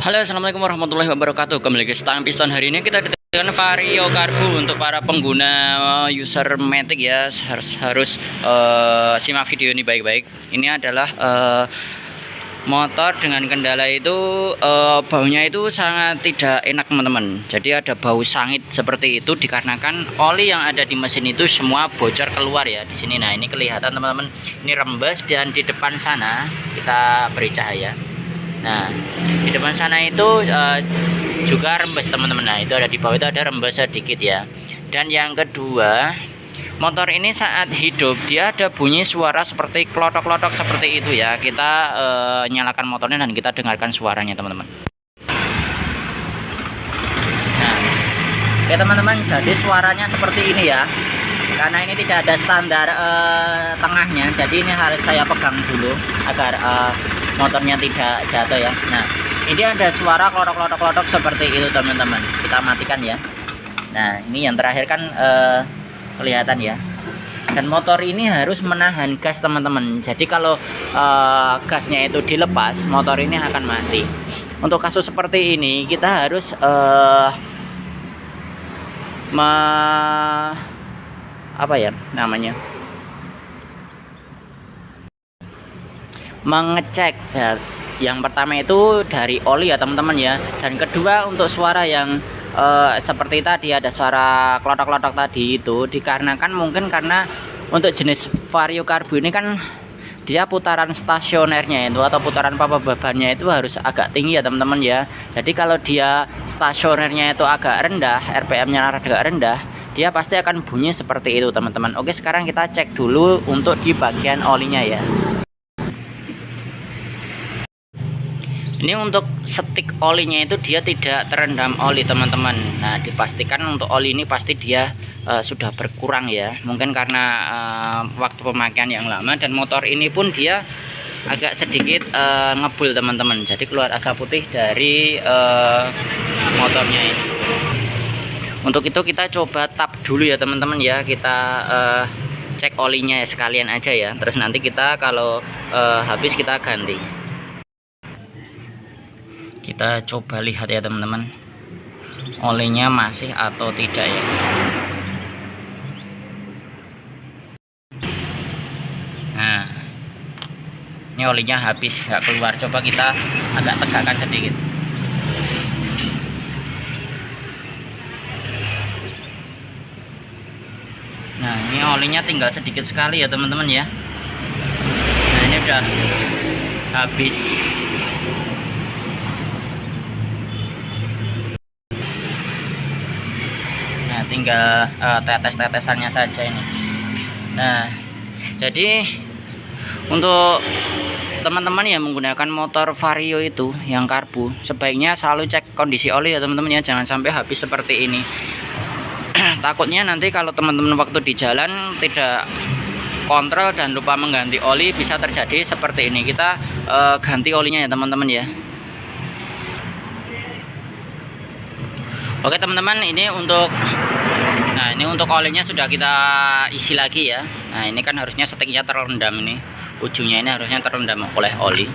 Halo, assalamualaikum warahmatullahi wabarakatuh. Kembali ke Stang Piston. Hari ini kita dengan Vario Karbu untuk para pengguna user Matic ya. Harus simak video ini baik-baik. Ini adalah motor dengan kendala itu baunya itu sangat tidak enak teman-teman. Jadi ada bau sangit seperti itu dikarenakan oli yang ada di mesin itu semua bocor keluar ya di sini. Nah, ini kelihatan teman-teman. Ini rembes dan di depan sana kita beri cahaya. Nah, di depan sana itu juga rembes teman-teman. Nah, itu ada di bawah itu ada rembes sedikit ya. Dan yang kedua, motor ini saat hidup dia ada bunyi suara seperti klotok-klotok seperti itu ya. Kita nyalakan motornya dan kita dengarkan suaranya teman-teman. Nah, oke teman-teman, jadi suaranya seperti ini ya. Karena ini tidak ada standar tengahnya, jadi ini harus saya pegang dulu agar motornya tidak jatuh ya. Nah, ini ada suara klotok-klotok seperti itu teman-teman. Kita matikan ya. Nah, ini yang terakhir kan kelihatan ya. Dan motor ini harus menahan gas teman-teman. Jadi kalau gasnya itu dilepas, motor ini akan mati. Untuk kasus seperti ini kita harus apa ya namanya, mengecek ya. Yang pertama itu dari oli ya teman-teman ya, dan kedua untuk suara yang seperti tadi ada suara klotok-klotok tadi itu dikarenakan mungkin karena untuk jenis Vario Karbu ini kan dia putaran stasionernya itu atau putaran papa bebannya itu harus agak tinggi ya teman-teman ya. Jadi kalau dia stasionernya itu agak rendah, RPM-nya agak rendah, dia pasti akan bunyi seperti itu teman-teman. Oke, sekarang kita cek dulu untuk di bagian olinya ya. Ini untuk stik olinya itu dia tidak terendam oli teman-teman. Nah, dipastikan untuk oli ini pasti dia sudah berkurang ya. Mungkin karena waktu pemakaian yang lama, dan motor ini pun dia agak sedikit ngebul teman-teman. Jadi keluar asap putih dari motornya ini. Untuk itu kita coba tap dulu ya teman-teman ya. Kita cek olinya ya, sekalian aja ya. Terus nanti kita kalau habis kita ganti. Kita coba lihat ya teman-teman, olinya masih atau tidak ya. Nah, ini olinya habis, nggak keluar. Coba kita agak tegakkan sedikit. Nah, ini olinya tinggal sedikit sekali ya teman-teman ya. Nah, ini udah habis. Nah, tinggal tetes-tetesannya saja ini. Nah, jadi untuk teman-teman yang menggunakan motor Vario itu yang karbu, sebaiknya selalu cek kondisi oli ya teman-teman ya. Jangan sampai habis seperti ini. Takutnya nanti kalau teman-teman waktu di jalan tidak kontrol dan lupa mengganti oli, bisa terjadi seperti ini. Kita ganti olinya ya teman-teman ya. Oke teman-teman, ini untuk olinya sudah kita isi lagi ya. Nah, ini kan harusnya stiknya terendam, ini ujungnya ini harusnya terendam oleh oli.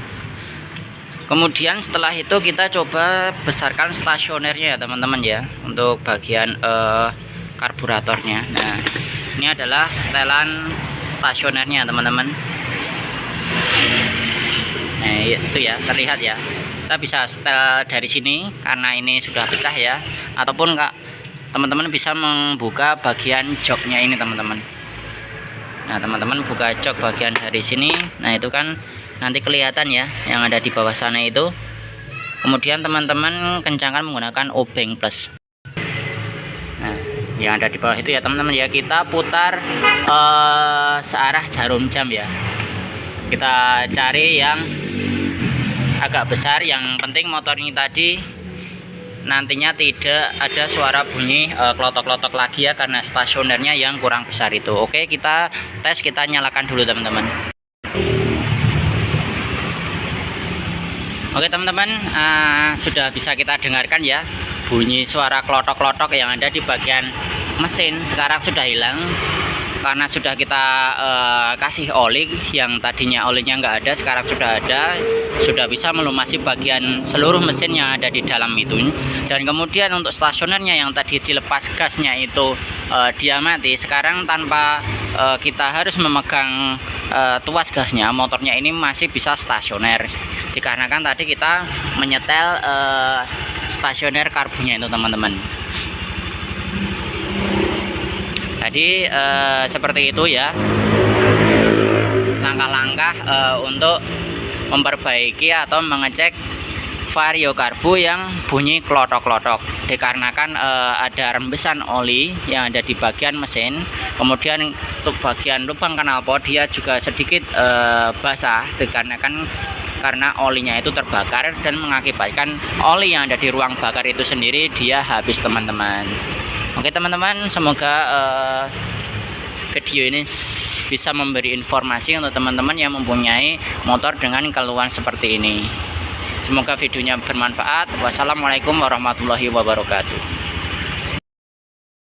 Kemudian setelah itu kita coba besarkan stasionernya ya teman-teman ya, untuk bagian karburatornya. Nah, ini adalah setelan stasionernya teman-teman. Nah, itu ya, terlihat ya. Kita bisa setel dari sini karena ini sudah pecah ya, ataupun teman-teman bisa membuka bagian joknya ini teman-teman. Nah, teman-teman buka jok bagian dari sini. Nah, itu kan nanti kelihatan ya yang ada di bawah sana itu. Kemudian teman-teman kencangkan menggunakan obeng plus. Nah, yang ada di bawah itu ya teman-teman ya, kita putar searah jarum jam ya. Kita cari yang agak besar. Yang penting motor ini tadi nantinya tidak ada suara bunyi klotok-klotok lagi ya, karena stasionernya yang kurang besar itu. Oke, kita tes, kita nyalakan dulu teman-teman. Oke teman-teman, sudah bisa kita dengarkan ya bunyi suara klotok-klotok yang ada di bagian mesin. Sekarang sudah hilang. karena sudah kita kasih oli yang tadinya olinya nggak ada, sekarang sudah ada, sudah bisa melumasi bagian seluruh mesin yang ada di dalam itu. Dan kemudian untuk stasionernya yang tadi dilepas gasnya itu dia mati, sekarang tanpa kita harus memegang tuas gasnya, motornya ini masih bisa stasioner, dikarenakan tadi kita menyetel stasioner karbunya itu teman-teman. Jadi seperti itu ya langkah-langkah untuk memperbaiki atau mengecek vario karbu yang bunyi klotok-klotok, dikarenakan ada rembesan oli yang ada di bagian mesin. Kemudian untuk bagian lubang knalpot dia juga sedikit basah, dikarenakan karena olinya itu terbakar dan mengakibatkan oli yang ada di ruang bakar itu sendiri dia habis teman-teman. Oke teman-teman, semoga video ini bisa memberi informasi untuk teman-teman yang mempunyai motor dengan keluhan seperti ini. Semoga videonya bermanfaat. Wassalamualaikum warahmatullahi wabarakatuh.